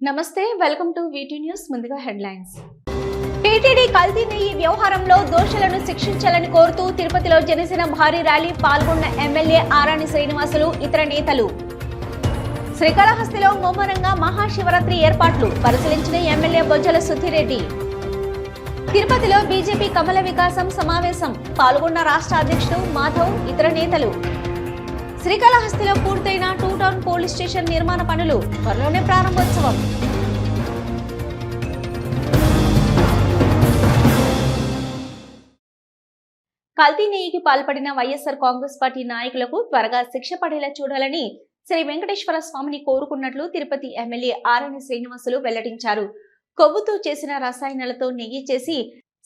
నమస్తే welcome to వీటీ news. ముందుగా headlines. TTD కల్తీ నెయ్యి వ్యవహారంలో దోషులను శిక్షించాలని కోరుతూ తిరుపతిలో జనసేన భారీ ర్యాలీ పాల్గొన్న ఎమ్మెల్యే ఆరాని శ్రీనివాసులు ఇతర నేతలు. శ్రీకాళహస్తిలో ముమ్మరంగా మహాశివరాత్రి ఏర్పాట్లు పరిశీలించిన ఎమ్మెల్యే బొజ్జల సుధిరెడ్డి. తిరుపతిలో బీజేపీ కమల వికాసం సమావేశం పాల్గొన్న రాష్ట్ర అధ్యక్షుడు మాధవ్ ఇతర నేతలు. శ్రీకాళహస్తిలో పూర్తయిన 2 టౌన్ పోలీస్ స్టేషన్ నిర్మాణ పనులు త్వరలోనే ప్రారంభోత్సవం. కల్తీ నెయ్యికి పాల్పడిన వైఎస్ఆర్ కాంగ్రెస్ పార్టీ నాయకులకు త్వరగా శిక్ష పడేలా చూడాలని శ్రీ వెంకటేశ్వర స్వామిని కోరుకున్నట్లు తిరుపతి ఎమ్మెల్యే ఆరాని శ్రీనివాసులు వెల్లడించారు. కొవ్వుతో చేసిన రసాయనాలతో నెయ్యి చేసి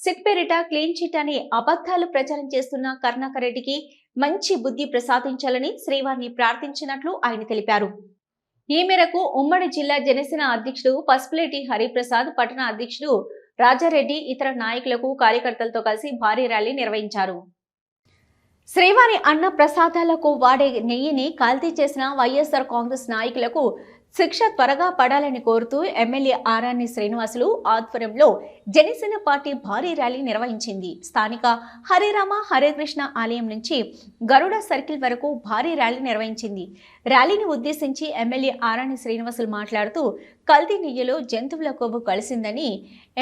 సిట్ పేరిట క్లీన్ చిట్ అనే అబద్ధాలు ప్రచారం చేస్తున్న కరుణాకర్ రెడ్డికి మంచి బుద్ధి ప్రసాదించాలని శ్రీవారిని ప్రార్థించినట్లు ఆయన తెలిపారు. ఈ మేరకు ఉమ్మడి జిల్లా జనసేన అధ్యక్షుడు పసుపులేటి హరిప్రసాద్, పట్టణ అధ్యక్షుడు రాజారెడ్డి ఇతర నాయకులకు కార్యకర్తలతో కలిసి భారీ ర్యాలీ నిర్వహించారు. శ్రీవారి అన్న ప్రసాదాలకు వాడే నెయ్యిని కల్తీ చేసిన వైఎస్ఆర్ కాంగ్రెస్ నాయకులకు శిక్ష త్వరగా పడాలని కోరుతూ ఎమ్మెల్యే ఆరాని శ్రీనివాసులు ఆధ్వర్యంలో జనసేన పార్టీ భారీ ర్యాలీ నిర్వహించింది. స్థానిక హరిరామ హరేకృష్ణ ఆలయం నుంచి గరుడ సర్కిల్ వరకు భారీ ర్యాలీ నిర్వహించింది. ర్యాలీని ఉద్దేశించి ఎమ్మెల్యే ఆరాని శ్రీనివాసులు మాట్లాడుతూ కల్తీ నెయ్యిలో జంతువుల కొవ్వు కలిసిందని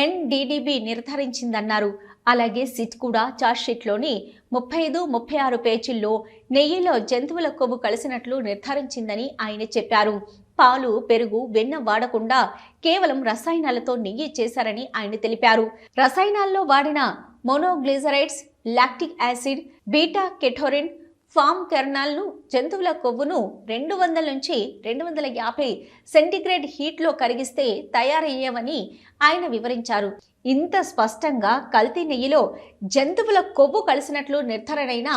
ఎన్డీడీబీ నిర్ధారించిందన్నారు. అలాగే సిట్ కూడా చార్జ్షీట్లోని 35, 36 పేజీల్లో నెయ్యిలో జంతువుల కొవ్వు కలిసినట్లు నిర్ధారించిందని ఆయన చెప్పారు. పాలు, పెరుగు, వెన్న వాడకుండా కేవలం రసాయనాలతో నెయ్యి చేశారని ఆయన తెలిపారు. రసాయనాల్లో వాడిన monoglycerides, lactic acid, beta carotene, palm కెర్నాల్ను జంతువుల కొవ్వును 200 నుంచి 250 సెంటీగ్రేడ్ హీట్లో కరిగిస్తే తయారయ్యేవని ఆయన వివరించారు. ఇంత స్పష్టంగా కల్తీ నెయ్యిలో జంతువుల కొవ్వు కలిసినట్లు నిర్ధారణైన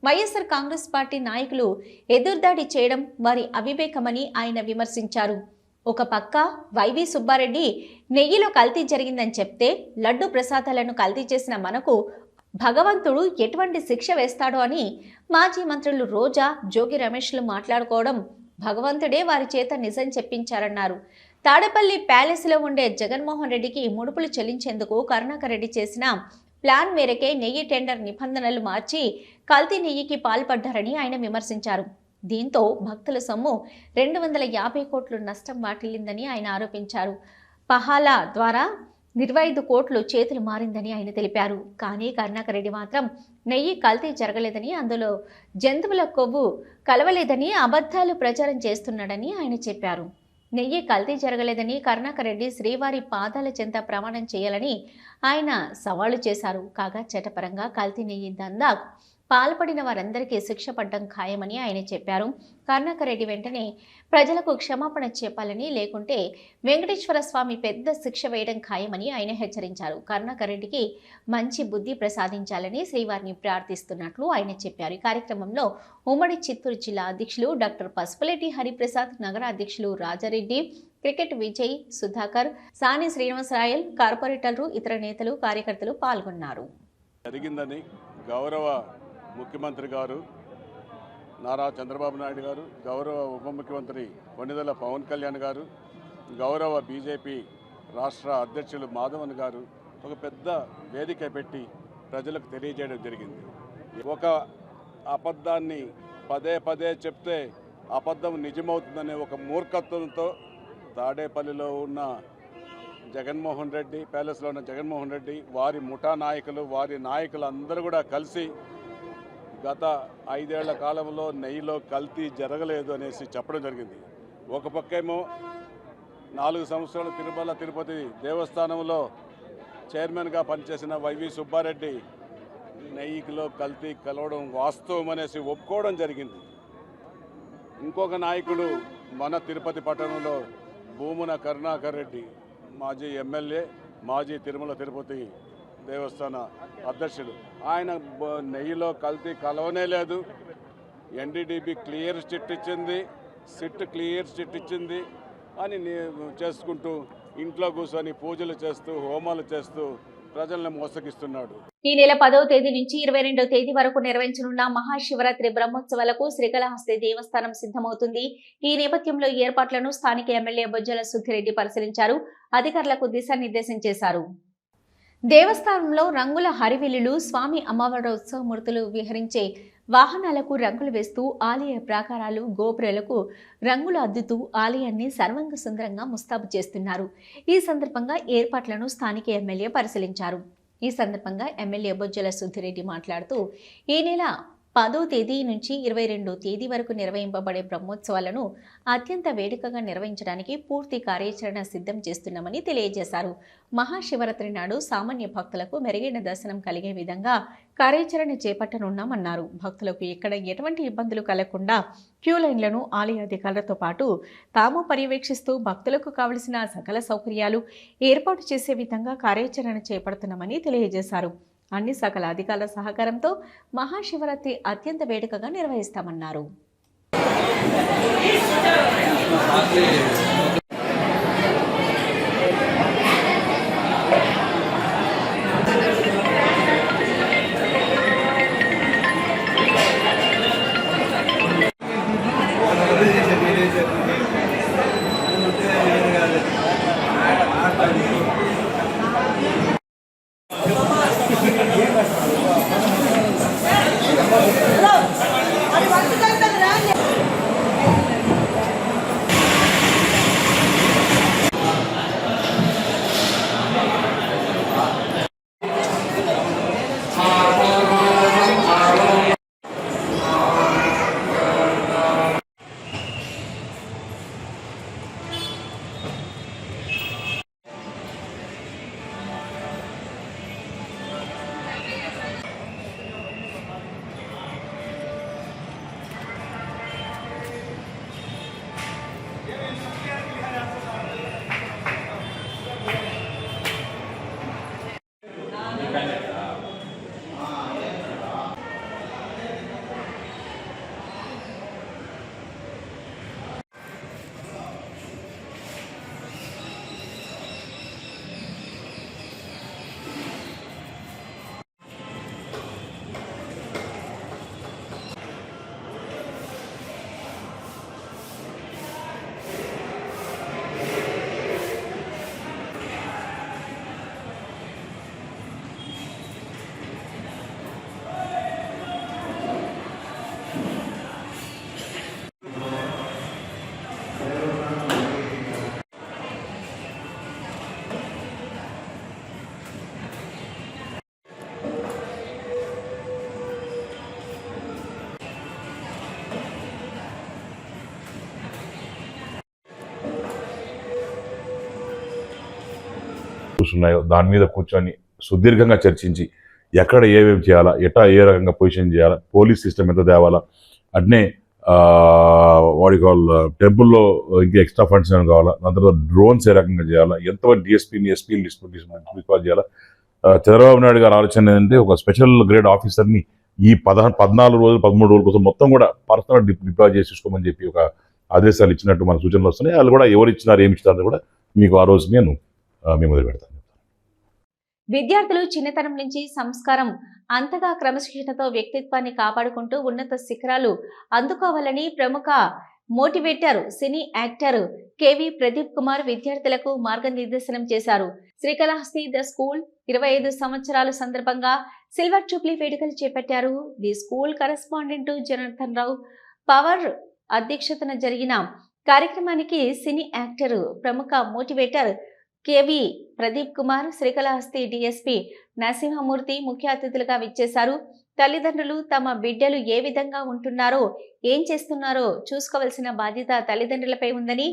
వైఎస్ఆర్ కాంగ్రెస్ పార్టీ నాయకులు ఎదురుదాడి చేయడం వారి అవివేకమని ఆయన విమర్శించారు. ఒక పక్క వైవి సుబ్బారెడ్డి నెయ్యిలో కల్తీ జరిగిందని చెప్తే లడ్డు ప్రసాదాలను కల్తీ చేసిన మనకు భగవంతుడు ఎటువంటి శిక్ష వేస్తాడో అని మాజీ మంత్రులు రోజా, జోగి రమేష్లు మాట్లాడుకోవడం భగవంతుడే వారి చేత నిజం చెప్పించారన్నారు. తాడేపల్లి ప్యాలెస్లో ఉండే జగన్మోహన్ రెడ్డికి ముడుపులు చెల్లించేందుకు కరుణాకర్ రెడ్డి చేసిన ప్లాన్ మేరకే నెయ్యి టెండర్ నిబంధనలు మార్చి కల్తీ నెయ్యికి పాల్పడ్డారని ఆయన విమర్శించారు. దీంతో భక్తుల సొమ్ము 250 కోట్లు నష్టం వాటిల్లిందని ఆయన ఆరోపించారు. పహాలా ద్వారా 25 కోట్లు చేతులు మారిందని ఆయన తెలిపారు. కానీ కరుణాకర్ రెడ్డి మాత్రం నెయ్యి కల్తీ జరగలేదని, అందులో జంతువుల కొవ్వు కలవలేదని అబద్ధాలు ప్రచారం చేస్తున్నాడని ఆయన చెప్పారు. నెయ్యి కల్తీ జరగలేదని కరుణాకర్ రెడ్డి శ్రీవారి పాదాల చెంత ప్రమాణం చేయాలని ఆయన సవాలు చేశారు. కాగా చట్టపరంగా కల్తీ నెయ్యి దందాకు పాల్పడిన వారందరికీ శిక్ష పడ్డం ఖాయమని ఆయన చెప్పారు. కరుణాకర్ రెడ్డి వెంటనే ప్రజలకు క్షమాపణ చెప్పాలని, లేకుంటే వెంకటేశ్వర స్వామి పెద్ద శిక్ష వేయడం ఖాయమని ఆయన హెచ్చరించారు. కరుణాకర్ రెడ్డికి మంచి బుద్ధి ప్రసాదించాలని శ్రీవారిని ప్రార్థిస్తున్నట్లు ఆయన చెప్పారు. ఈ కార్యక్రమంలో ఉమ్మడి చిత్తూరు జిల్లా అధ్యక్షులు డాక్టర్ పసుపులేటి హరిప్రసాద్, నగర అధ్యక్షులు రాజారెడ్డి, క్రికెట్ విజయ్, సుధాకర్, సాని శ్రీనివాసరాయల్, కార్పొరేటర్లు, ఇతర నేతలు, కార్యకర్తలు పాల్గొన్నారు. గౌరవ ముఖ్యమంత్రి గారు నారా చంద్రబాబు నాయుడు గారు, గౌరవ ఉప ముఖ్యమంత్రి కొణిదెల పవన్ కళ్యాణ్ గారు, గౌరవ బీజేపీ రాష్ట్ర అధ్యక్షులు మాధవన్ గారు ఒక పెద్ద వేదిక పెట్టి ప్రజలకు తెలియజేయడం జరిగింది. ఒక అబద్ధాన్ని పదే చెప్తే అబద్ధం నిజమవుతుందనే ఒక మూర్ఖత్వంతో తాడేపల్లిలో ఉన్న జగన్మోహన్ రెడ్డి, ప్యాలెస్లో ఉన్న జగన్మోహన్ రెడ్డి, వారి ముఠా నాయకులు, వారి నాయకులందరూ కూడా కలిసి గత 5 ఏళ్ల కాలంలో నెయ్యిలో కల్తీ జరగలేదు అనేసి చెప్పడం జరిగింది. ఒక పక్కేమో 4 సంవత్సరాలు తిరుమల తిరుపతి దేవస్థానంలో చైర్మన్గా పనిచేసిన వైవి సుబ్బారెడ్డి నెయ్యిలో కల్తీ కలవడం వాస్తవం అనేసి ఒప్పుకోవడం జరిగింది. ఇంకొక నాయకుడు మన తిరుపతి పట్టణంలో భూమున కరుణాకర్ రెడ్డి, మాజీ ఎమ్మెల్యే, మాజీ తిరుమల తిరుపతి దేవస్థాన అధ్యక్షుడు, ఆయన నెయ్యిలో కల్తీ కలవనే లేదు, ఎన్డీడీబీ క్లియర్ చిట్ ఇచ్చింది, సిట్ క్లియర్ చిట్ ఇచ్చింది అని చేసుకుంటూ ఇంట్లో కూర్చొని పూజలు చేస్తూ, హోమాలు చేస్తూ ప్రజలను మోసగిస్తున్నాడు. ఈ నెల 10వ తేదీ నుంచి 22వ తేదీ వరకు నిర్వహించనున్న మహాశివరాత్రి బ్రహ్మోత్సవాలకు శ్రీకాళహస్తి దేవస్థానం సిద్ధమవుతుంది. ఈ నేపథ్యంలో ఏర్పాట్లను స్థానిక ఎమ్మెల్యే బొజ్జల సుధిరెడ్డి పరిశీలించారు. అధికారులకు దిశానిర్దేశం చేశారు. దేవస్థానంలో రంగుల హరివిల్లులు, స్వామి అమ్మవారి ఉత్సవమూర్తులు విహరించే వాహనాలకు రంగులు వేస్తూ ఆలయ ప్రాకారాలు, గోపురాలకు రంగులు అద్దుతూ ఆలయాన్ని సర్వంగ సుందరంగా ముస్తాబు చేస్తున్నారు. ఈ సందర్భంగా ఏర్పాట్లను స్థానిక ఎమ్మెల్యే పరిశీలించారు. ఈ సందర్భంగా ఎమ్మెల్యే బొజ్జల సుధిరెడ్డి మాట్లాడుతూ ఈ నెల 10వ తేదీ నుంచి 22వ తేదీ వరకు నిర్వహింపబడే బ్రహ్మోత్సవాలను అత్యంత వేడుకగా నిర్వహించడానికి పూర్తి కార్యాచరణ సిద్ధం చేస్తున్నామని తెలియజేశారు. మహాశివరాత్రి నాడు సామాన్య భక్తులకు మెరుగైన దర్శనం కలిగే విధంగా కార్యాచరణ చేపట్టనున్నామన్నారు. భక్తులకు ఎక్కడ ఎటువంటి ఇబ్బందులు కలగకుండా క్యూ లైన్లను ఆలయ అధికారులతో పాటు తాము పర్యవేక్షిస్తూ భక్తులకు కావలసిన సకల సౌకర్యాలు ఏర్పాటు చేసే విధంగా కార్యాచరణ చేపడుతున్నామని తెలియజేశారు. అన్ని సకల అధికారుల సహకారంతో మహాశివరాత్రి అత్యంత వేడుకగా నిర్వహిస్తామన్నారు. ఉన్నాయో దాని మీద కూర్చొని సుదీర్ఘంగా చర్చించి ఎక్కడ ఏమేమి చేయాలా, ఎట్లా ఏ రకంగా పొజిషన్ చేయాలా, పోలీస్ సిస్టమ్ ఎంత తేవాలా, అట్నే వాడి టెంపుల్లో ఇంకా ఎక్స్ట్రా ఫండ్స్ ఏమైనా కావాలా, దాని తర్వాత డ్రోన్స్ ఏ రకంగా చేయాలా, ఎంతమంది డిఎస్పీని ఎస్పీని డిస్పాచ్ చేయాలా. చంద్రబాబు నాయుడు గారు ఆలోచన ఏంటంటే ఒక స్పెషల్ గ్రేడ్ ఆఫీసర్ని ఈ 14 రోజులు 13 రోజుల కోసం మొత్తం కూడా పర్సనల్ డిప్లాయ్ చేసి చూసుకోమని చెప్పి ఒక ఆదేశాలు ఇచ్చినట్టు మన సూచనలు వస్తున్నాయి. వాళ్ళు కూడా ఎవరు ఇచ్చినారు ఏమి ఇచ్చినారని కూడా మీకు ఆ రోజు నేను మీ మొదలు పెడతాను. విద్యార్థులు చిన్నతనం నుంచి సంస్కారం అంతగా క్రమశిక్షణతో వ్యక్తిత్వాన్ని కాపాడుకుంటూ ఉన్నత శిఖరాలు అందుకోవాలని ప్రముఖ మోటివేటర్ సినీ యాక్టర్ కేవి ప్రదీప్ కుమార్ విద్యార్థులకు మార్గనిర్దేశనం చేశారు. శ్రీకాళహస్తి ద స్కూల్ 25 సంవత్సరాల సందర్భంగా సిల్వర్ జూబ్లీ వేడుకలు చేపట్టారు. The school correspondent Janardhan Rao పవర్ అధ్యక్షతన జరిగిన కార్యక్రమానికి సినీ యాక్టర్ ప్రముఖ మోటివేటర్ కేవి ప్రదీప్ కుమార్, శ్రీకాళహస్తి డిఎస్పీ నరసింహమూర్తి ముఖ్య అతిథులుగా విచ్చేశారు. తల్లిదండ్రులు తమ బిడ్డలు ఏ విధంగా ఉంటున్నారో, ఏం చేస్తున్నారో చూసుకోవాల్సిన బాధ్యత తల్లిదండ్రులపై ఉందని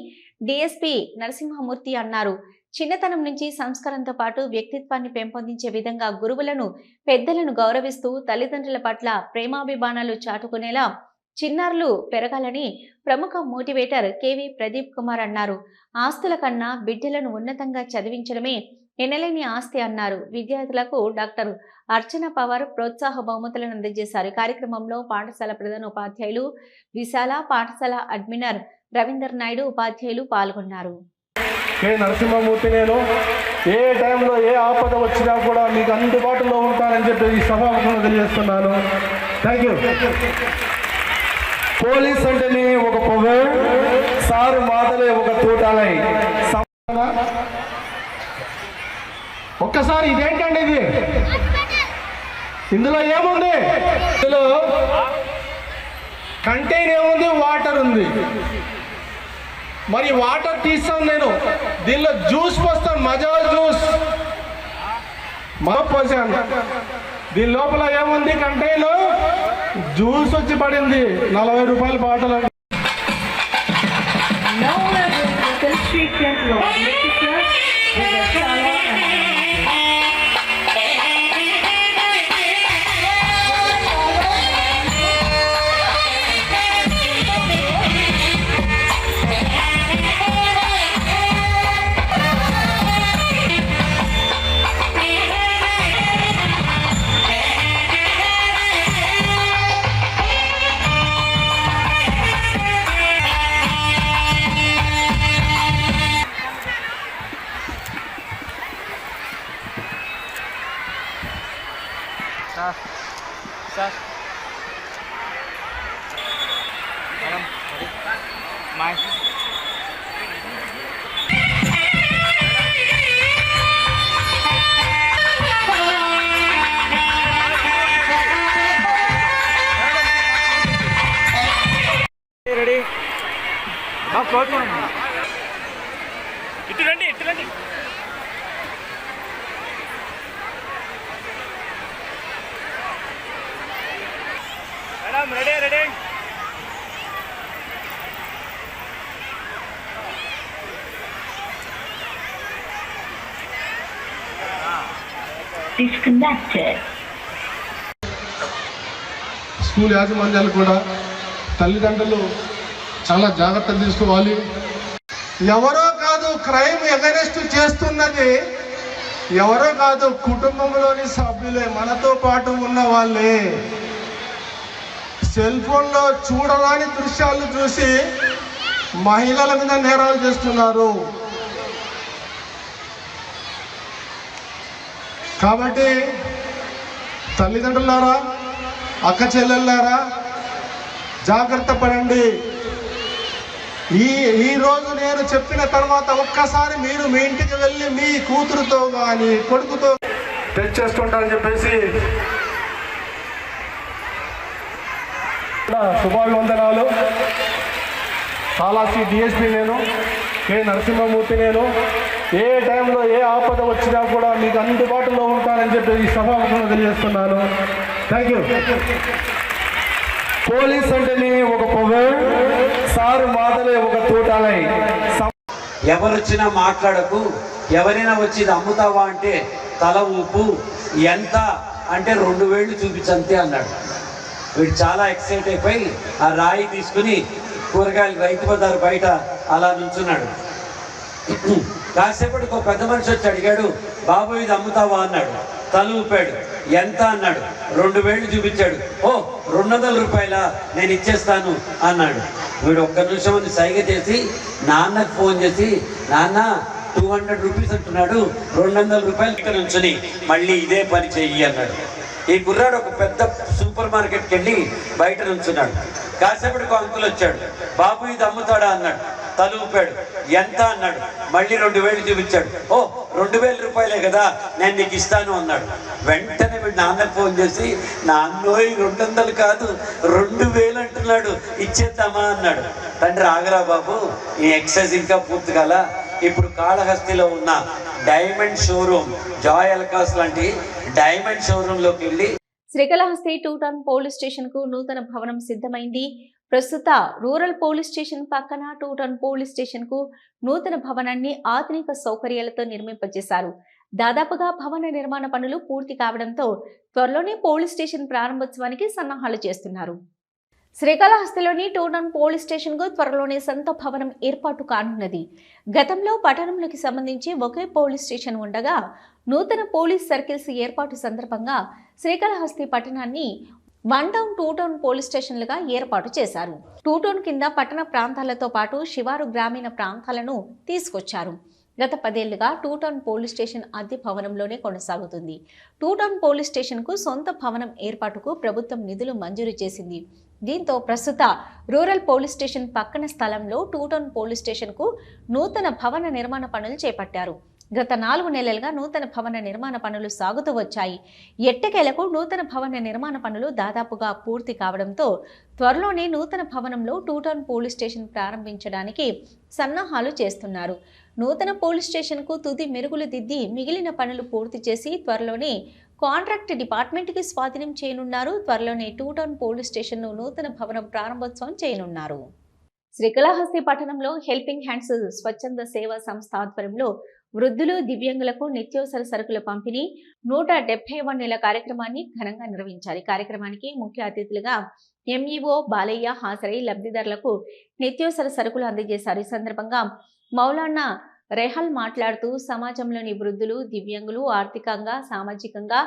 డిఎస్పీ నరసింహమూర్తి అన్నారు. చిన్నతనం నుంచి సంస్కారంతో పాటు వ్యక్తిత్వాన్ని పెంపొందించే విధంగా గురువులను, పెద్దలను గౌరవిస్తూ తల్లిదండ్రుల పట్ల ప్రేమాభిమానాలు చాటుకునేలా చిన్నారులు పెరగాలని ప్రముఖ మోటివేటర్ కేవి ప్రదీప్ కుమార్ అన్నారు. ఆస్తుల కన్నా బిడ్డలను ఉన్నతంగా చదివించడమే ఎనలేని ఆస్తి అన్నారు. విద్యార్థులకు డాక్టర్ అర్చన పవర్ ప్రోత్సాహ బహుమతులను అందజేశారు. కార్యక్రమంలో పాఠశాల ప్రధాన ఉపాధ్యాయులు విశాల, పాఠశాల అడ్మినర్ రవీందర్ నాయుడు, ఉపాధ్యాయులు పాల్గొన్నారు. కె నరసింహమూర్తి నేను. ఏ టైంలో ఏ ఆపద వచ్చినా కూడా మీకు అందుబాటులో ఉంటానని చెప్పి ఈ సభాముఖంగా తెలియజేస్తున్నాను. Thank you. పోలీస్ అంటేనే ఒక పొగ, సారు మాటలే ఒక తూటాలై. ఒక్కసారి ఇదేంటండి ఇది? ఇందులో ఏముంది? ఇందులో కంటైన్ ఏముంది? వాటర్ ఉంది. మరి వాటర్ తీస్తాను నేను, దీనిలో జ్యూస్ పోస్తాను, మజా జ్యూస్ పోసాను. దీని లోపల ఏముంది? కంటైన్ జ్యూస్ వచ్చి పడింది. 40 రూపాయల బాటలు. సార్ మేడం మై రెడీ బాగా కోరుకోండి. ఇటు రండి మేడం. Ready disconnected. స్కూల్ యాజమాన్యాలు కూడా తల్లిదండ్రులు చాలా జాగ్రత్త తీసుకోవాలి. ఎవరో కాదు క్రైమ్ అగెనెస్ట్ చేస్తున్నది, ఎవరో కాదు కుటుంబంలోని సభ్యులే, మనతో పాటు ఉన్న వాళ్ళే. సెల్ ఫోన్లో చూడరాని దృశ్యాలు చూసి మహిళల మీద నేరాలు చేస్తున్నారు. కాబట్టి తల్లిదండ్రులారా, అక్క చెల్లెళ్ళారా, జాగ్రత్త పడండి. ఈ రోజు నేను చెప్పిన తర్వాత ఒక్కసారి మీరు మీ ఇంటికి వెళ్ళి మీ కూతురుతో కానీ కొడుకుతో టెస్ట్ చేసుకుంటారని చెప్పేసి శుభాభివందనాలు. సాలాసి డిఎస్పీ నేను, కె నరసింహమూర్తి నేను. ఏ టైంలో ఏ ఆపద వచ్చినా కూడా మీకు అందుబాటులో ఉంటానని చెప్పి ఈ సభాముఖంగా తెలియజేస్తున్నాను. Thank you. పోలీస్ అంటేనే ఒక పొగ, సారు మాటలే ఒక తూటాలై. ఎవరొచ్చినా మాట్లాడకు, ఎవరైనా వచ్చి ఇది అమ్ముతావా అంటే తల ఊపు, ఎంత అంటే 2 వేళ్ళు చూపించంతే అన్నాడు. వీడు చాలా ఎక్సైట్ అయిపోయి ఆ రాయి తీసుకుని కూరగాయలు రైతు బజారు బయట అలా నుంచున్నాడు. కాసేపటికి ఒక పెద్ద మనిషి వచ్చి అడిగాడు, బాబు ఇది అమ్ముతావా అన్నాడు. తల ఊపాడు. ఎంత అన్నాడు. 2 వేళ్ళు చూపించాడు. ఓ 200 రూపాయల, నేను ఇచ్చేస్తాను అన్నాడు. వీడు ఒక్క నిమిషం అని సైగ చేసి నాన్నకు ఫోన్ చేసి, నాన్న 200 రూపీస్ అంటున్నాడు, 200 రూపాయలు ఇక్కడ నుంచుని మళ్ళీ ఇదే పని చెయ్యి అన్నాడు. ఈ కుర్రాడు ఒక పెద్ద సూపర్ మార్కెట్కి వెళ్ళి బయట నుంచున్నాడు. కాసేపటికి అంకుల్ వచ్చాడు. బాబు ఇది అమ్ముతాడా అన్నాడు. తల ఊపాడు. ఎంత అన్నాడు. మళ్ళీ 2 వేలు చూపించాడు. ఓ 2000 రూపాయలే కదా, నేను నీకు ఇస్తాను అన్నాడు. వెంటనే వీడు నాన్నకు ఫోన్ చేసి, నాన్నోయ్ 200 కాదు 2000 అంటున్నాడు, ఇచ్చేద్దామా అన్నాడు. తండ్రి ఆగరా బాబు, ఈ ఎక్సైజ్ ఇంకా పూర్తి కాల. ఇప్పుడు కాళహస్తిలో ఉన్న డైమండ్ షోరూమ్, జాయ్ అల్కాస్ లాంటి డైమండ్ షోరూంలోకి వెళ్ళి శ్రీకాళహస్తి 2 టౌన్ పోలీస్ స్టేషన్ కు నూతన భవనం సిద్ధమైంది. ప్రస్తుత రూరల్ పోలీస్ స్టేషన్ పక్కన 2 టౌన్ పోలీస్ స్టేషన్ కు నూతన భవనాన్ని ఆధునిక సౌకర్యాలతో నిర్మింపజేశారు. దాదాపుగా భవన నిర్మాణ పనులు పూర్తి కావడంతో త్వరలోనే పోలీస్ స్టేషన్ ప్రారంభోత్సవానికి సన్నాహాలు చేస్తున్నారు. శ్రీకాళహస్తిలోని 2 టౌన్ పోలీస్ స్టేషన్ కు త్వరలోనే సొంత భవనం ఏర్పాటు కానున్నది. గతంలో పట్టణంలోకి సంబంధించి ఒకే పోలీస్ స్టేషన్ ఉండగా నూతన పోలీస్ సర్కిల్స్ ఏర్పాటు సందర్భంగా శ్రీకాళహస్తి పట్టణాన్ని 1 టౌన్ 2 టౌన్ పోలీస్ స్టేషన్లుగా ఏర్పాటు చేశారు. 2 టౌన్ కింద పట్టణ ప్రాంతాలతో పాటు శివారు గ్రామీణ ప్రాంతాలను తీసుకొచ్చారు. గత 10 ఏళ్లుగా టూ టౌన్ పోలీస్ స్టేషన్ అద్దె భవనంలోనే కొనసాగుతుంది. టూ టౌన్ పోలీస్ స్టేషన్కు సొంత భవనం ఏర్పాటుకు ప్రభుత్వం నిధులు మంజూరు చేసింది. దీంతో ప్రస్తుత రూరల్ పోలీస్ స్టేషన్ పక్కన స్థలంలో టూ టౌన్ పోలీస్ స్టేషన్కు నూతన భవన నిర్మాణ పనులు చేపట్టారు. గత 4 నెలలుగా నూతన భవన నిర్మాణ పనులు సాగుతూ వచ్చాయి. ఎట్టకేలకు నూతన భవన నిర్మాణ పనులు దాదాపుగా పూర్తి కావడంతో త్వరలోనే నూతన భవనంలో టూ టౌన్ పోలీస్ స్టేషన్ ప్రారంభించడానికి సన్నాహాలు చేస్తున్నారు. నూతన పోలీస్ స్టేషన్కు తుది మెరుగులు దిద్ది మిగిలిన పనులు పూర్తి చేసి త్వరలోనే కాంట్రాక్ట్ డిపార్ట్మెంట్కి స్వాధీనం చేయనున్నారు. త్వరలోనే టూ టౌన్ పోలీస్ స్టేషన్ను నూతన భవనం ప్రారంభోత్సవం చేయనున్నారు. శ్రీకాళహస్తి పట్టణంలో హెల్పింగ్ హ్యాండ్స్ స్వచ్ఛంద సేవా సంస్థ ఆధ్వర్యంలో వృద్ధులు, దివ్యాంగులకు నిత్యావసర సరుకుల పంపిణీ 171 నెల కార్యక్రమాన్ని ఘనంగా నిర్వహించారు. కార్యక్రమానికి ముఖ్య అతిథులుగా ఎంఈఓ బాలయ్య హాజరై లబ్ధిదారులకు నిత్యావసర సరుకులు అందజేశారు. ఈ సందర్భంగా మౌలానా రెహల్ మాట్లాడుతూ సమాజంలోని వృద్ధులు, దివ్యాంగులు ఆర్థికంగా, సామాజికంగా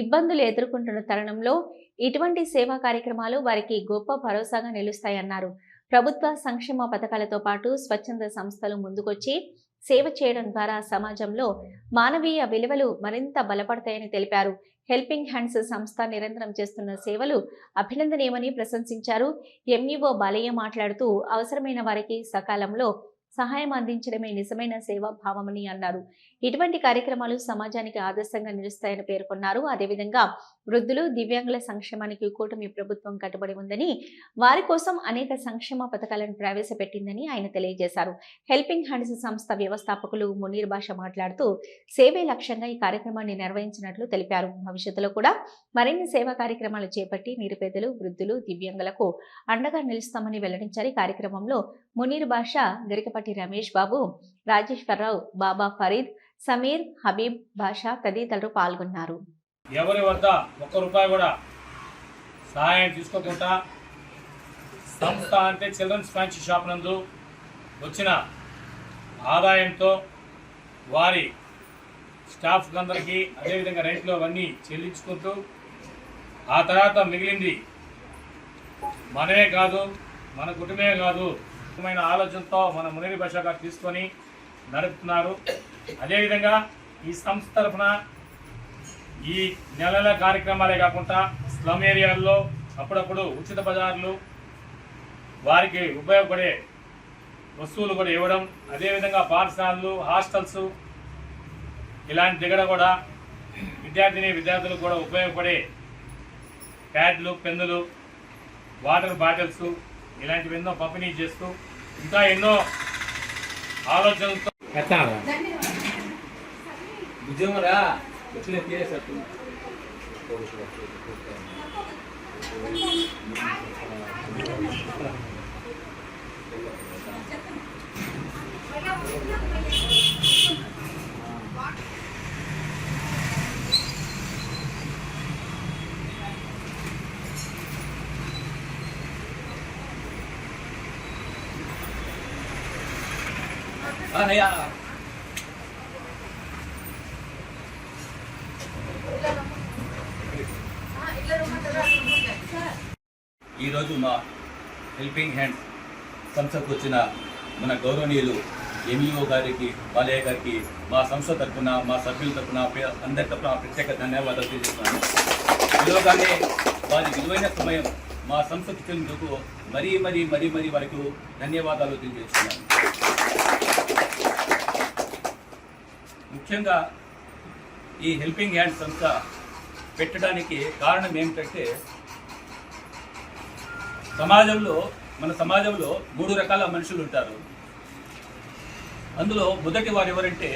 ఇబ్బందులు ఎదుర్కొంటున్న తరుణంలో ఇటువంటి సేవా కార్యక్రమాలు వారికి గొప్ప భరోసాగా నిలుస్తాయన్నారు. ప్రభుత్వ సంక్షేమ పథకాలతో పాటు స్వచ్ఛంద సంస్థలు ముందుకొచ్చి సేవ చేయడం ద్వారా సమాజంలో మానవీయ విలువలు మరింత బలపడతాయని తెలిపారు. హెల్పింగ్ హ్యాండ్స్ సంస్థ నిరంతరం చేస్తున్న సేవలు అభినందనీయమని ప్రశంసించారు. ఎంఈఓ బాలయ్య మాట్లాడుతూ అవసరమైన వారికి సకాలంలో సహాయం అందించడమే నిజమైన సేవా భావమని అన్నారు. ఇటువంటి కార్యక్రమాలు సమాజానికి ఆదర్శంగా నిలుస్తాయని పేర్కొన్నారు. అదేవిధంగా వృద్ధులు, దివ్యాంగుల సంక్షేమానికి కూటమి ప్రభుత్వం కట్టుబడి ఉందని, వారి కోసం అనేక సంక్షేమ పథకాలను ప్రవేశపెట్టిందని ఆయన తెలియజేశారు. హెల్పింగ్ హ్యాండ్స్ సంస్థ వ్యవస్థాపకులు మునీర్ బాషా మాట్లాడుతూ సేవే లక్ష్యంగా ఈ కార్యక్రమాన్ని నిర్వహించినట్లు తెలిపారు. భవిష్యత్తులో కూడా మరిన్ని సేవా కార్యక్రమాలు చేపట్టి నిరుపేదలు, వృద్ధులు, దివ్యాంగులకు అండగా నిలుస్తామని వెల్లడించారు. ఈ కార్యక్రమంలో మునీర్ బాషా, గరికపాటి రమేష్ బాబు, రాజేశ్వరరావు, బాబా ఫరీద్, సమీర్, హబీబ్ బాషా తదితరులు పాల్గొన్నారు. ఎవరి వద్ద ₹1 కూడా సహాయం తీసుకోకుండా సంస్థ అంటే చిల్డ్రన్స్ ఫ్యాన్సీ షాప్ నందు వచ్చిన ఆదాయంతో వారి స్టాఫ్ అందరికీ అదేవిధంగా రెంట్లో అవన్నీ చెల్లించుకుంటూ ఆ తర్వాత మిగిలింది మనమే కాదు, మన కుటుంబమే కాదు ఆలోచనతో మన మునీర్ బాషా గారు తీసుకొని నడుపుతున్నారు. అదేవిధంగా ఈ సంస్థ తరఫున ఈ నెలల కార్యక్రమాలే కాకుండా స్లమ్ ఏరియాల్లో అప్పుడప్పుడు ఉచిత బజార్లు, వారికి ఉపయోగపడే వస్తువులు కూడా ఇవ్వడం, అదేవిధంగా పాఠశాలలు, హాస్టల్స్ ఇలాంటి దగ్గర కూడా విద్యార్థులకు కూడా ఉపయోగపడే ప్యాడ్లు, పెన్నులు, వాటర్ బాటిల్స్ ఇలాంటివి ఎన్నో పంపిణీ చేస్తూ ఇంకా ఎన్నో ఆలోచనలతో ఉద్యోగరా ఈరోజు మా హెల్పింగ్ హ్యాండ్స్ సంస్థకు వచ్చిన మన గౌరవనీయులు ఎంఈఓ గారికి, బాలయ్య గారికి మా సంస్థ తరఫున, మా సభ్యుల తరఫున, అందరి తరఫున ప్రత్యేక ధన్యవాదాలు తెలియజేస్తున్నాను. ఈలోగానే వారి విలువైన సమయం మా సంస్థకు ఇచ్చినందుకు మరీ వారికి ధన్యవాదాలు తెలియజేస్తున్నాను. ముఖ్యంగా ఈ హెల్పింగ్ హ్యాండ్ సంస్థ పెట్టడానికి కారణం ఏమిటంటే మన సమాజంలో 3 రకాల మనుషులు ఉంటారు. అందులో మొదటి వారు ఎవరంటే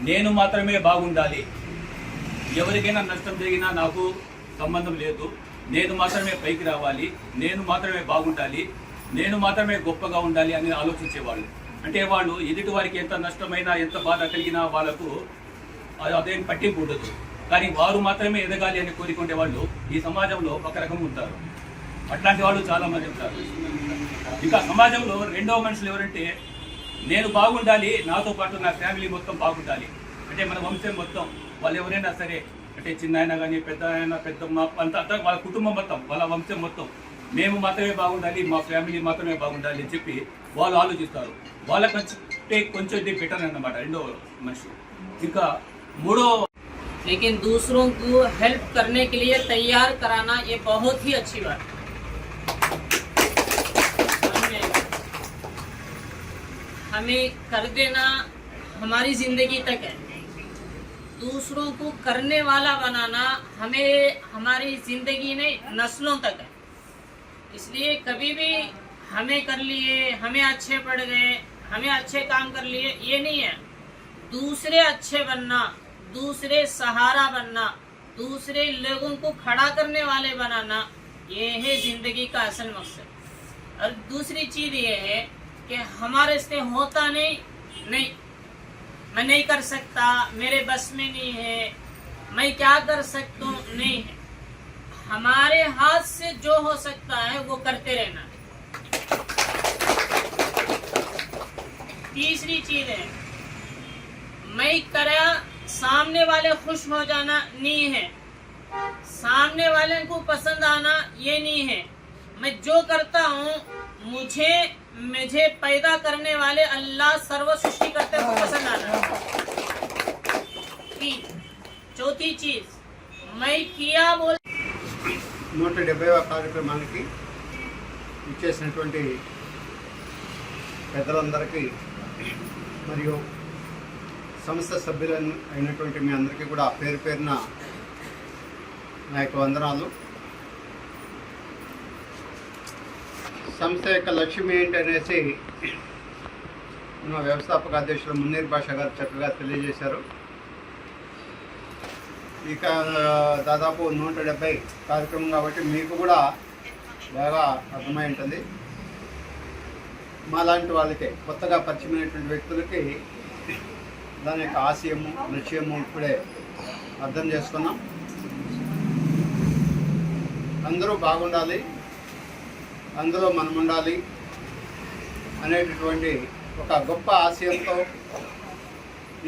నేను మాత్రమే బాగుండాలి, ఎవరికైనా నష్టం జరిగినా నాకు సంబంధం లేదు, నేను మాత్రమే పైకి రావాలి, నేను మాత్రమే బాగుండాలి, నేను మాత్రమే గొప్పగా ఉండాలి అని ఆలోచించేవాళ్ళు. అంటే వాళ్ళు ఎదుటి వారికి ఎంత నష్టమైనా, ఎంత బాధ కలిగినా వాళ్ళకు అదేం పట్టింపు ఉండదు. కానీ వారు మాత్రమే ఎదగాలి అని కోరుకునే వాళ్ళు ఈ సమాజంలో ఒక రకం ఉంటారు. అట్లాంటి వాళ్ళు చాలామంది ఉంటారు. ఇంకా సమాజంలో రెండవ మనుషులు ఎవరంటే నేను బాగుండాలి, నాతో పాటు నా ఫ్యామిలీ మొత్తం బాగుండాలి, అంటే మన వంశం మొత్తం, వాళ్ళు ఎవరైనా సరే, అంటే చిన్న అయినా కానీ పెద్ద అయినా, పెద్దమ్మ అంతా వాళ్ళ కుటుంబం మొత్తం, వాళ్ళ వంశం మొత్తం మేము మాత్రమే బాగుండాలి, మా ఫ్యామిలీ మాత్రమే బాగుండాలి అని చెప్పి వాళ్ళు ఆలోచిస్తారు. ఉంటే కొంచెం బెటర్ అన్నమాట రెండో మనిషి. ఇంకా మూడో लेकिन दूसरों को हेल्प करने के लिए तैयार कराना ये बहुत ही अच्छी बात है। हमें कर देना हमारी जिंदगी तक है, दूसरों को करने वाला बनाना हमें हमारी जिंदगी नहीं नस्लों तक है। इसलिए कभी भी हमें कर लिए, हमें अच्छे पड़ गए, हमें अच्छे काम कर लिए, ये नहीं है। दूसरे अच्छे बनना, दूसरे सहारा बनना, दूसरे लोगों को खड़ा करने वाले बनाना, ये है जिंदगी का असल मकसद। और दूसरी चीज़ ये है कि हमारे से होता नहीं, मैं नहीं कर सकता, मेरे बस में नहीं है, मैं क्या कर सकता हूँ, नहीं है। हमारे हाथ से जो हो सकता है वो करते रहना। तीसरी चीज़ है, मैं करा सामने वाले खुश हो जाना नहीं है, सामने वाले को पसंद आना ये नहीं है। मैं जो करता हूँ मुझे पैदा करने वाले अल्लाह सर्व सृष्टि करते को पसंद आना। चौथी चीज मैं किया बोल 170వ కార్యక్రమానికి ఇచ్చేసినటువంటి పెద్దలందరికీ మరియు సంస్థ సభ్యులను అయినటువంటి మీ అందరికీ కూడా పేరు పేరున నా యొక్క వందనాలు. సంస్థ యొక్క లక్ష్యం ఏంటి అనేసి మన వ్యవస్థాపక అధ్యక్షులు మున్నీర్ బాషా గారు చక్కగా తెలియజేశారు. ఇక దాదాపు 170 కార్యక్రమం కాబట్టి మీకు కూడా బాగా అర్థమై ఉంటుంది. మాలాంటి వాళ్ళకి కొత్తగా పరిచయమైనటువంటి వ్యక్తులకి దాని యొక్క ఆశయము లక్ష్యము ఇప్పుడే అర్థం చేసుకున్నాం. అందరూ బాగుండాలి, అందులో మనం ఉండాలి అనేటటువంటి ఒక గొప్ప ఆశయంతో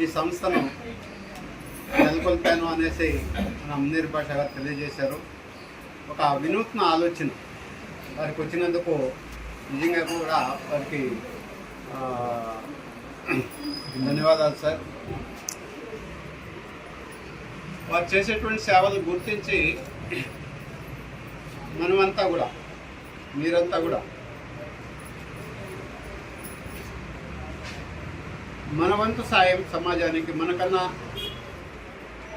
ఈ సంస్థను నెలకొల్పాను అనేసి మన మున్నీర్ బాషా గారు తెలియజేశారు. ఒక వినూత్న ఆలోచన వారికి వచ్చినందుకు నిజంగా కూడా వారికి ధన్యవాదాలు సార్. వారు చేసేటువంటి సేవలు గుర్తించి మనమంతా కూడా మీరంతా కూడా మన వంతు సాయం సమాజానికి మనకన్నా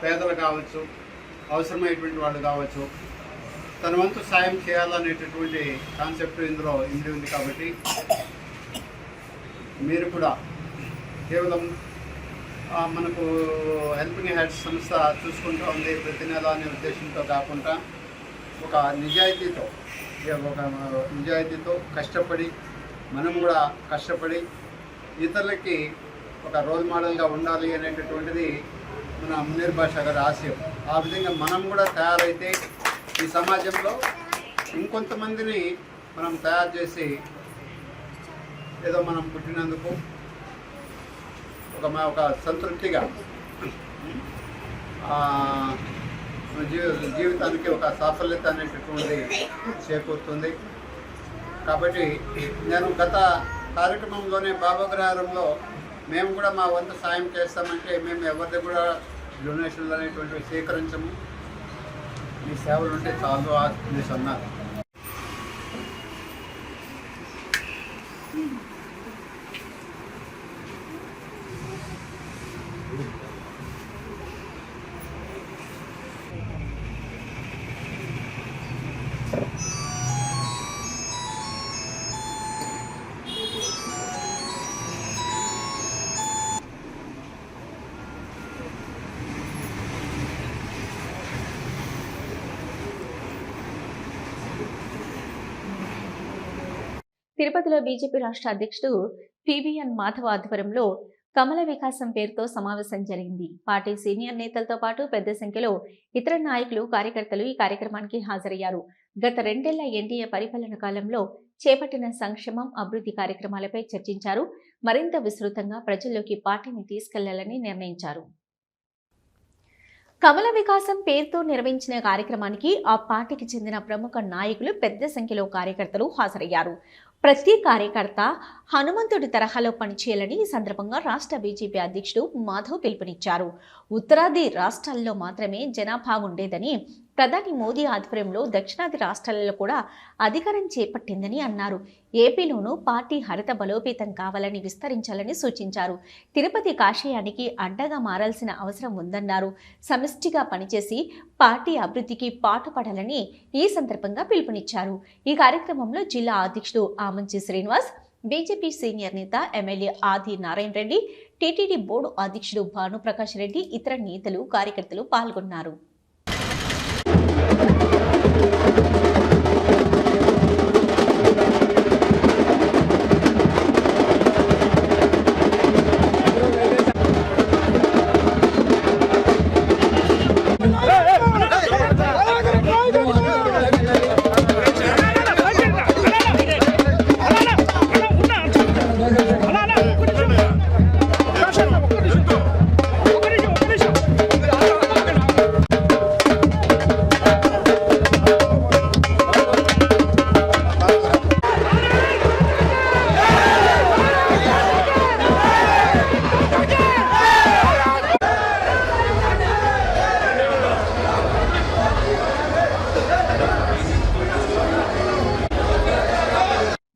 పేదలు కావచ్చు, అవసరమైనటువంటి వాళ్ళు కావచ్చు, తన వంతు సాయం చేయాలనేటటువంటి కాన్సెప్ట్ ఇందులో ఇమిడి ఉంది. కాబట్టి మీరు కూడా కేవలం మనకు హెల్పింగ్ హ్యాండ్స్ సంస్థ చూసుకుంటూ ఉంది ప్రతి నెల అనే ఉద్దేశంతో కాకుండా ఒక నిజాయితీతో కష్టపడి మనం కూడా కష్టపడి ఇతరులకి ఒక రోల్ మోడల్గా ఉండాలి అనేటటువంటిది మన మున్నీర్ బాషా గారి ఆశయం. ఆ విధంగా మనం కూడా తయారైతే ఈ సమాజంలో ఇంకొంతమందిని మనం తయారు చేసి ఏదో మనం పుట్టినందుకు ఒక సంతృప్తిగా జీవితానికి ఒక సాఫల్యత అనేటటువంటిది చేకూరుతుంది. కాబట్టి నేను గత కార్యక్రమంలోనే బాబాగ్రహారంలో మేము కూడా మా వంతు సాయం చేస్తామంటే మేము ఎవరిది కూడా డొనేషన్లు అనేటువంటివి స్వీకరించము, మీ సేవలు ఉంటే చాలు అనేసి అన్నారు. తిరుపతిలో బీజేపీ రాష్ట్ర అధ్యక్షుడు పివిఎన్ మాధవ్ ఆధ్వర్యంలో కమల వికాసం పేరుతో సమావేశం జరిగింది. పార్టీ సీనియర్ నేతలతో పాటు పెద్ద సంఖ్యలో ఇతర నాయకులు, కార్యకర్తలు ఈ కార్యక్రమానికి హాజరయ్యారు. గత 2 ఏళ్ల ఎన్డీఏ పరిపాలన కాలంలో చేపట్టిన సంక్షేమం, అభివృద్ధి కార్యక్రమాలపై చర్చించారు. మరింత విస్తృతంగా ప్రజల్లోకి పార్టీని తీసుకెళ్లాలని నిర్ణయించారు. కమల వికాసం పేరుతో నిర్వహించిన కార్యక్రమానికి ఆ పార్టీకి చెందిన ప్రముఖ నాయకులు, పెద్ద సంఖ్యలో కార్యకర్తలు హాజరయ్యారు. ప్రతి కార్యకర్త హనుమంతుడి తరహాలో పనిచేయాలని ఈ సందర్భంగా రాష్ట్ర బీజేపీ అధ్యక్షుడు మాధవ్ పిలుపునిచ్చారు. ఉత్తరాది రాష్ట్రాల్లో మాత్రమే జనాభా ఉండేదని, ప్రధాని మోదీ ఆధ్వర్యంలో దక్షిణాది రాష్ట్రాలలో కూడా అధికారం చేపట్టిందని అన్నారు. ఏపీలోనూ పార్టీ హరిత బలోపేతం కావాలని విస్తరించాలని సూచించారు. తిరుపతి కాషాయానికి అడ్డగా మారాల్సిన అవసరం ఉందన్నారు. సమిష్టిగా పనిచేసి పార్టీ అభివృద్ధికి పాటుపడాలని ఈ సందర్భంగా పిలుపునిచ్చారు. ఈ కార్యక్రమంలో జిల్లా అధ్యక్షుడు ఆమంచి శ్రీనివాస్, బీజేపీ సీనియర్ నేత ఎమ్మెల్యే ఆది నారాయణ రెడ్డి, టీటీడీ బోర్డు అధ్యక్షుడు భానుప్రకాష్ రెడ్డి, ఇతర నేతలు, కార్యకర్తలు పాల్గొన్నారు.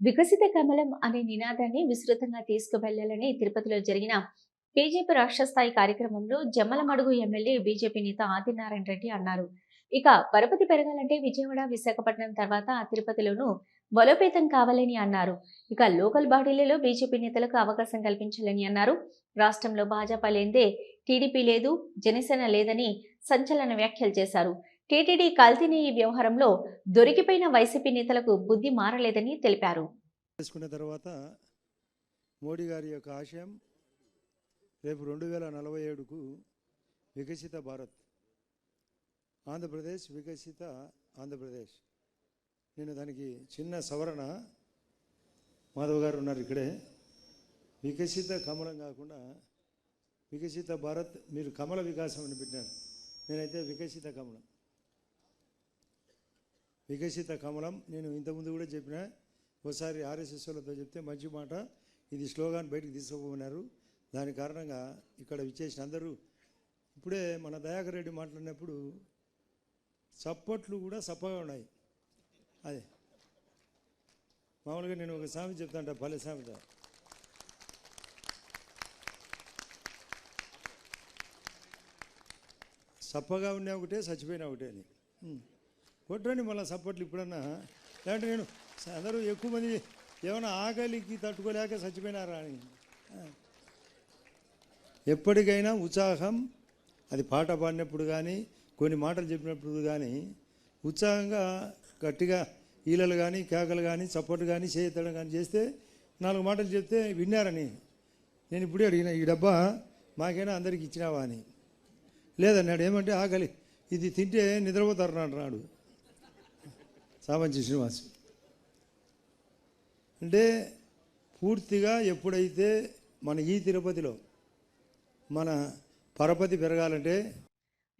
వికసిత కమలం అనే నినాదాన్ని విస్తృతంగా తీసుకువెళ్లాలని తిరుపతిలో జరిగిన బీజేపీ రాష్ట్ర స్థాయి కార్యక్రమంలో జమ్మలమడుగు ఎమ్మెల్యే బీజేపీ నేత ఆదినారాయణ రెడ్డి అన్నారు. ఇక పరపతి పెరగాలంటే విజయవాడ, విశాఖపట్నం తర్వాత తిరుపతిలోనూ బలోపేతం కావాలని అన్నారు. ఇక లోకల్ బాడీలలో బీజేపీ నేతలకు అవకాశం కల్పించాలని అన్నారు. రాష్ట్రంలో భాజపా లేదే టీడీపీ లేదు, జనసేన లేదని సంచలన వ్యాఖ్యలు చేశారు. టీటీడీ కల్తీ వ్యవహారంలో దొరికిపోయిన వైసీపీ నేతలకు బుద్ధి మారలేదని తెలిపారు. చేసుకున్న తర్వాత మోడీ గారి యొక్క ఆశయం రేపు 2047కు వికసిత భారత్, ఆంధ్రప్రదేశ్, వికసిత ఆంధ్రప్రదేశ్. నేను దానికి చిన్న సవరణ, మాధవ్ గారు ఉన్నారు ఇక్కడే, వికసిత కమలం కాకుండా వికసిత భారత్, మీరు కమల వికాసం అని పెట్టినారు, నేనైతే వికసిత కమలం. వికసిత కమలం నేను ఇంతకుముందు కూడా చెప్పిన, ఒకసారి ఆర్ఎస్ఎస్ వాళ్ళతో చెప్తే మంచి మాట, ఇది స్లోగాన్ బయటకు తీసుకోమన్నారు. దాని కారణంగా ఇక్కడ విచ్చేసిన అందరూ, ఇప్పుడే మన దయాకర్ రెడ్డి మాట్లాడినప్పుడు చప్పట్లు కూడా సప్పగా ఉన్నాయి. అదే మామూలుగా నేను ఒక సామెత చెప్తాంట, పల్లె సామెత, సప్పగా ఉన్నా ఒకటే, చచ్చిపోయినా ఒకటే అని. కొట్టండి మళ్ళీ సప్పట్లు ఇప్పుడన్నా. లేదంటే నేను అందరూ ఎక్కువ మంది ఏమైనా ఆకలికి తట్టుకోలేక చచ్చిపోయినారా అని. ఎప్పటికైనా ఉత్సాహం, అది పాట పాడినప్పుడు కానీ కొన్ని మాటలు చెప్పినప్పుడు కానీ ఉత్సాహంగా గట్టిగా ఈలలు కానీ కేకలు కానీ చప్పట్లు కానీ చేయతడం కానీ చేస్తే 4 మాటలు చెప్తే విన్నారని. నేను ఇప్పుడే అడిగిన, ఈ డబ్బా మాకైనా అందరికి ఇచ్చినావా అని. లేదన్నాడు. ఏమంటే ఆకలి, ఇది తింటే నిద్రపోతారు అంటున్నాడు సామంచి శ్రీనివాస్. అంటే పూర్తిగా ఎప్పుడైతే మన ఈ తిరుపతిలో మన పరపతి పెరగాలంటే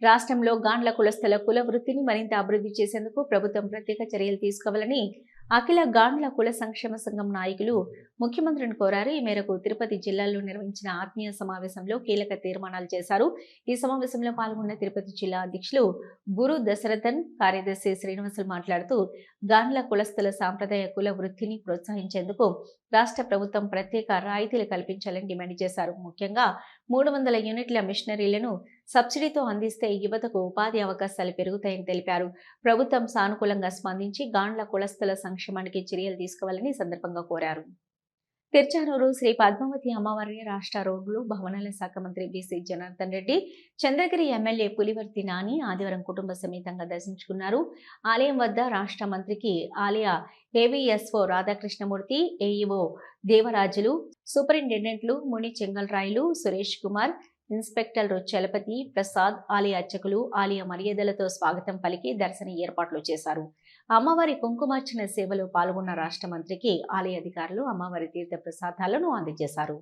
రాష్ట్రంలో గాండ్ల కులస్తుల కుల వృత్తిని మరింత అభివృద్ధి చేసేందుకు ప్రభుత్వం ప్రత్యేక చర్యలు తీసుకోవాలని అఖిల గాండ్ల కుల సంక్షేమ సంఘం నాయకులు ముఖ్యమంత్రిని కోరారు. ఈ మేరకు తిరుపతి జిల్లాలో నిర్వహించిన ఆత్మీయ సమావేశంలో కీలక తీర్మానాలు చేశారు. ఈ సమావేశంలో పాల్గొన్న తిరుపతి జిల్లా అధ్యక్షులు గురు దశరథన్, కార్యదర్శి శ్రీనివాసులు మాట్లాడుతూ గాండ్ల కులస్తుల సాంప్రదాయ కుల వృత్తిని ప్రోత్సహించేందుకు రాష్ట్ర ప్రభుత్వం ప్రత్యేక రాయితీలు కల్పించాలని డిమాండ్ చేశారు. ముఖ్యంగా 300 యూనిట్ల మిషనరీలను సబ్సిడీతో అందిస్తే యువతకు ఉపాధి అవకాశాలు పెరుగుతాయని తెలిపారు. ప్రభుత్వం సానుకూలంగా స్పందించి గాండ్ల కులస్తుల సంక్షేమానికి చర్యలు తీసుకోవాలని సందర్భంగా కోరారు. తిరుచానూరు శ్రీ పద్మావతి అమ్మవారి రాష్ట్ర రోడ్లు భవనాల శాఖ మంత్రి బీసీ జనార్దన్ రెడ్డి, చంద్రగిరి ఎమ్మెల్యే పులివర్తి నాని ఆదివారం కుటుంబ సమేతంగా దర్శించుకున్నారు. ఆలయం వద్ద రాష్ట్ర మంత్రికి ఆలయ ఏవీఎస్ఓ రాధాకృష్ణమూర్తి, ఏఈఓ దేవరాజులు, సూపరింటెండెంట్లు ముని చెంగల్రాయులు, సురేష్ కుమార్, ఇన్స్పెక్టర్ చలపతి ప్రసాద్, ఆలయ అర్చకులు ఆలయ మర్యాదలతో స్వాగతం పలికి దర్శన ఏర్పాట్లు చేశారు. అమ్మవారి కుంకుమార్చన సేవలో పాల్గొన్న రాష్ట్ర మంత్రికి ఆలయ అధికారులు అమ్మవారి తీర్థ ప్రసాదాలను అందజేశారు.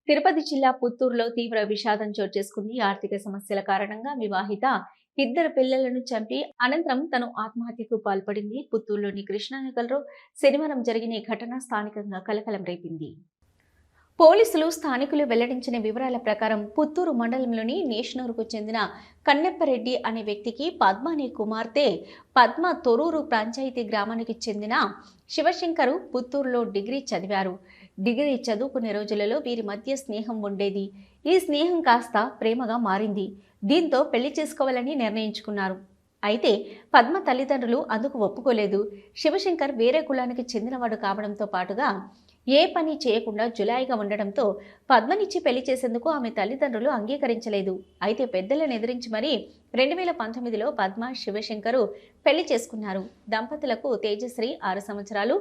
తిరుపతి జిల్లా పుత్తూరులో తీవ్ర విషాదం చోటు చేసుకుంది. ఆర్థిక సమస్యల కారణంగా వివాహిత 2 పిల్లలను చంపి అనంతరం తను ఆత్మహత్యకు పాల్పడింది. పుత్తూరులోని కృష్ణానగర్లో శనివారం జరిగిన ఈ ఘటన స్థానికంగా కలకలం రేపింది. పోలీసులు స్థానికులు వెల్లడించిన వివరాల ప్రకారం పుత్తూరు మండలంలోని నేషనూరుకు చెందిన కన్నెప్పరెడ్డి అనే వ్యక్తికి పద్మ అనే కుమార్తె పద్మ తొరూరు పంచాయతీ గ్రామానికి చెందిన శివశంకరు పుత్తూరులో డిగ్రీ చదివారు. డిగ్రీ చదువుకునే రోజులలో వీరి మధ్య స్నేహం ఉండేది. ఈ స్నేహం కాస్త ప్రేమగా మారింది. దీంతో పెళ్లి చేసుకోవాలని నిర్ణయించుకున్నారు. అయితే పద్మ తల్లిదండ్రులు అందుకు ఒప్పుకోలేదు. శివశంకర్ వేరే కులానికి చెందినవాడు కావడంతో పాటుగా ఏ పని చేయకుండా జులాయిగా ఉండడంతో పద్మనిచ్చి పెళ్లి చేసేందుకు ఆమె తల్లిదండ్రులు అంగీకరించలేదు. అయితే పెద్దలను ఎదిరించి మరీ 2019లో పద్మ శివశంకరు పెళ్లి చేసుకున్నారు. దంపతులకు తేజశ్రీ 6 సంవత్సరాలు,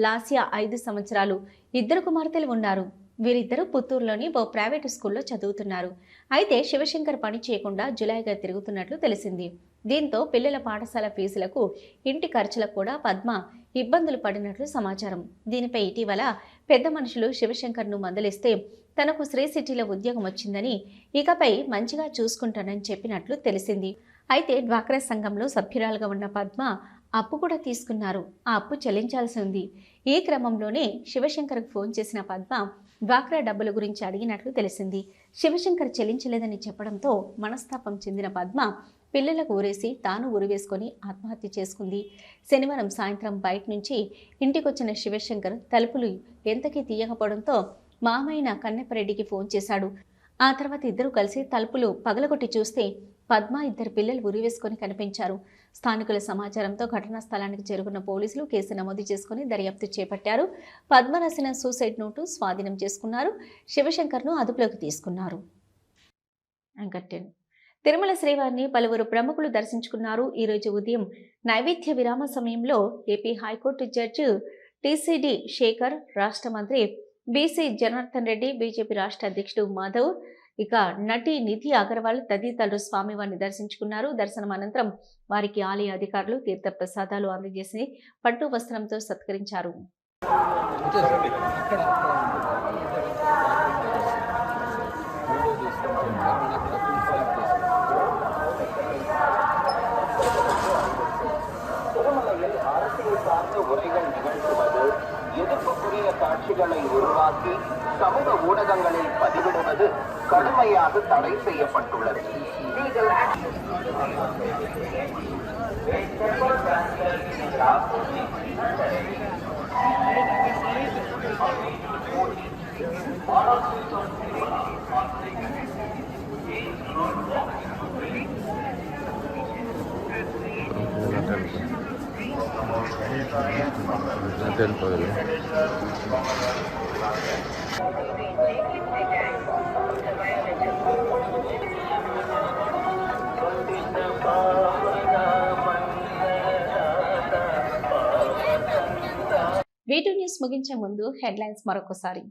లాస్య 5 సంవత్సరాలు 2 కుమార్తెలు ఉన్నారు. వీరిద్దరూ పుత్తూరులోని ఓ ప్రైవేటు స్కూల్లో చదువుతున్నారు. అయితే శివశంకర్ పని చేయకుండా జులాయిగా తిరుగుతున్నట్లు తెలిసింది. దీంతో పిల్లల పాఠశాల ఫీజులకు, ఇంటి ఖర్చులకు కూడా పద్మ ఇబ్బందులు పడినట్లు సమాచారం. దీనిపై ఇటీవల పెద్ద మనుషులు శివశంకర్ను మందలిస్తే తనకు శ్రీ సిటీలో ఉద్యోగం వచ్చిందని, ఇకపై మంచిగా చూసుకుంటానని చెప్పినట్లు తెలిసింది. అయితే డ్వాక్రా సంఘంలో సభ్యురాలుగా ఉన్న పద్మ అప్పు కూడా తీసుకున్నారు. ఆ అప్పు చెల్లించాల్సి ఉంది. ఈ క్రమంలోనే శివశంకర్కు ఫోన్ చేసిన పద్మ డ్వాక్రా డబ్బుల గురించి అడిగినట్లు తెలిసింది. శివశంకర్ చెల్లించలేదని చెప్పడంతో మనస్తాపం చెందిన పద్మ పిల్లలకు ఊరేసి తాను ఉరివేసుకొని ఆత్మహత్య చేసుకుంది. శనివారం సాయంత్రం బయట నుంచి ఇంటికొచ్చిన శివశంకర్ తలుపులు ఎంతకీ తీయకపోవడంతో మామయ్య కన్నెప్పరెడ్డికి ఫోన్ చేశాడు. ఆ తర్వాత ఇద్దరు కలిసి తలుపులు పగలగొట్టి చూస్తే పద్మ 2 పిల్లలు ఉరివేసుకొని కనిపించారు. స్థానికుల సమాచారంతో ఘటనా స్థలానికి చేరుకున్న పోలీసులు కేసు నమోదు చేసుకుని దర్యాప్తు చేపట్టారు. పద్మ రాసిన సూసైడ్ నోటు స్వాధీనం చేసుకున్నారు. శివశంకర్ను అదుపులోకి తీసుకున్నారు. తిరుమల శ్రీవారిని పలువురు ప్రముఖులు దర్శించుకున్నారు. ఈరోజు ఉదయం నైవేద్య విరామ సమయంలో AP high court judge TCD Shekhar, రాష్ట్ర మంత్రి బీసీ జనార్దన్ రెడ్డి, బీజేపీ రాష్ట్ర అధ్యక్షుడు మాధవ్, ఇక నటి నిధి అగర్వాల్ తదితరులు స్వామివారిని దర్శించుకున్నారు. దర్శనం అనంతరం వారికి ఆలయ అధికారులు తీర్థ ప్రసాదాలు అందజేసి పట్టు వస్త్రంతో సత్కరించారు. எதிர்ப்புக்குரிய காட்சிகளை உருவாக்கி சமூக ஊடகங்களில் பதிவிடுவது கடுமையாக தடை செய்யப்பட்டுள்ளது. వీటి న్యూస్ ముగించే ముందు హెడ్లైన్స్ మరొకసారి.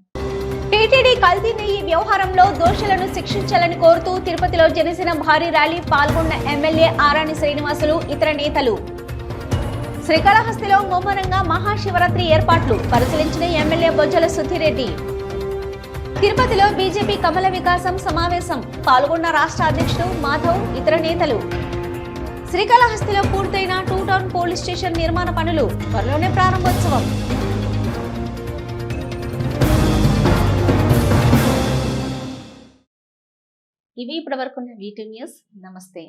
టీటీడీ కల్తీ నెయ్యి వ్యవహారంలో దోషులను శిక్షించాలని కోరుతూ తిరుపతిలో జనసేన భారీ ర్యాలీ పాల్గొన్న ఎమ్మెల్యే ఆరాని శ్రీనివాసులు, ఇతర నేతలు. శ్రీకాళహస్తిలో ముమ్మరంగా మహాశివరాత్రి ఏర్పాట్లు పరిశీలించిన ఎమ్మెల్యే బొజ్జల సుధిరెడ్డి. తిరుపతిలో బీజేపీ కమల వికాసం సమావేశం పాల్గొన్న రాష్ట్ర అధ్యక్షుడు మాధవ్, ఇతర నేతలు. శ్రీకాళహస్తిలో పూర్తయిన 2 టౌన్ పోలీస్ స్టేషన్ నిర్మాణ పనులు, త్వరలోనే ప్రారంభోత్సవం. ఇవి ఇప్పటివరకున్న వీటి న్యూస్. నమస్తే.